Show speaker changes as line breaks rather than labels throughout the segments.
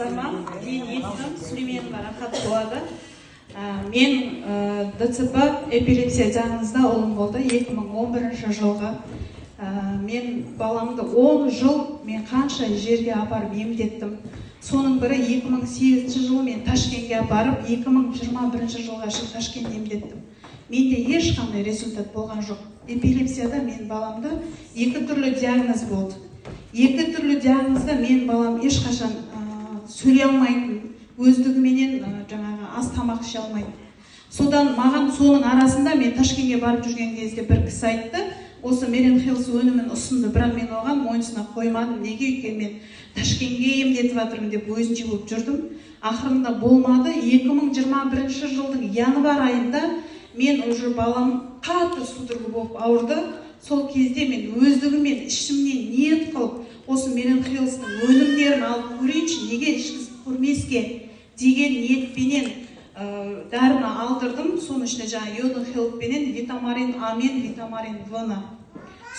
саламатсыздар ма? Мен естім, Сүлейменова Рахат болады. Мен ДЦП эпилепсия диагнозда ұлым болды 2011 жылғы. Мен баламды 10 жыл мен қанша жерге апарып емдеттім. Соның бірі 2008 жылы мен Ташкентке апарып, 2021 жылға шейін Ташкентте емдеттім. Менде ешқандай результат болған жоқ. Эпилепсияда мен баламда екі түрлі диагноз болды. Екі түрлі диагнозда мен балам ешқашан сөйлей алмайтын, өздігіменен жаңағы ас тамақ іше алмайды. Содан маған соның арасында мен Ташкентке барып жүрген кезде бір кісі айтты, осы Мерен Хелс өнімін ұсынды, бірақ мен оған мойнысына қоймадым. Неге? Өйткені мен Ташкентке емдетіп жатырмын деп өзінше болып жүрдім. Ақырында болмады. 2021 жылдың январ айында мен уже балам қатты судорога болып ауырды. Сол кезде мен өздігіммен ішімнен ниет қылып, осы Мерен Хелстің өнімдерін алып көрейінші, неге ішкізіп көрмеске деген ниетпенен дәріні алдырдым. Соның ішіне жаңа йодын хелппенен витамарин А мен витамарин В-ны.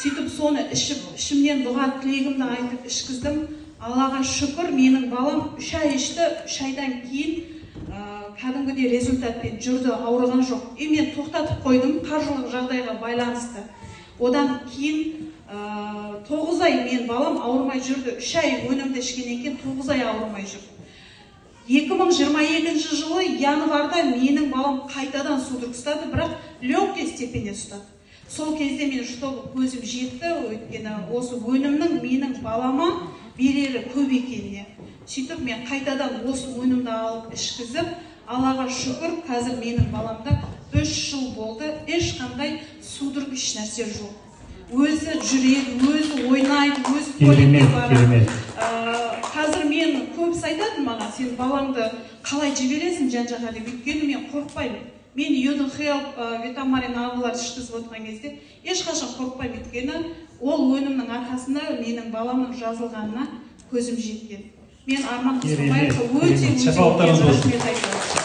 Сөйтіп соны ішімнен дұға тілегімді айтып ішкіздім. Аллаға шүкір, менің балам 3 ай ішті, 3 айдан кейін кәдімгідей результатпен жүрді, ауырған жоқ. Мен тоқтатып қойдым қаржылық жағдайға байланысты. Одан кейін 9 ай мен балам ауырмай жүрді. 3 ай өнімді ішкеннен кейін 9 ай ауырмай жүрді. 2022 жылы январда менің балам қайтадан судорог ұстады, бірақ легкий степенде ұстады. Сол кезде мен чтобы көзім жетті, өйткені осы өнімнің менің балама берері көп екеніне. Сөйтіп мен қайтадан осы өнімді алып ішкізіп, Аллаға шүкір, қазір менің баламда 3 жыл болды, ешқандай судорог еш нәрсе жоқ. Өзі жүреді, өзі ойнайды, өзі туалетке барады. Қазір мен көбісі айтады маған, сен балаңды қалай жібересің жан-жаққа деп, өйткені мен қорықпаймын. Мен йодын хелп, витамарин ағылар ішкізіп отырған кезде ешқашан қорықпаймын, өйткені ол өнімнің арқасында менің баламның жазылғанына көзім жеткен. Мен Арман Қысқабаевқа өте рахмет айтамын.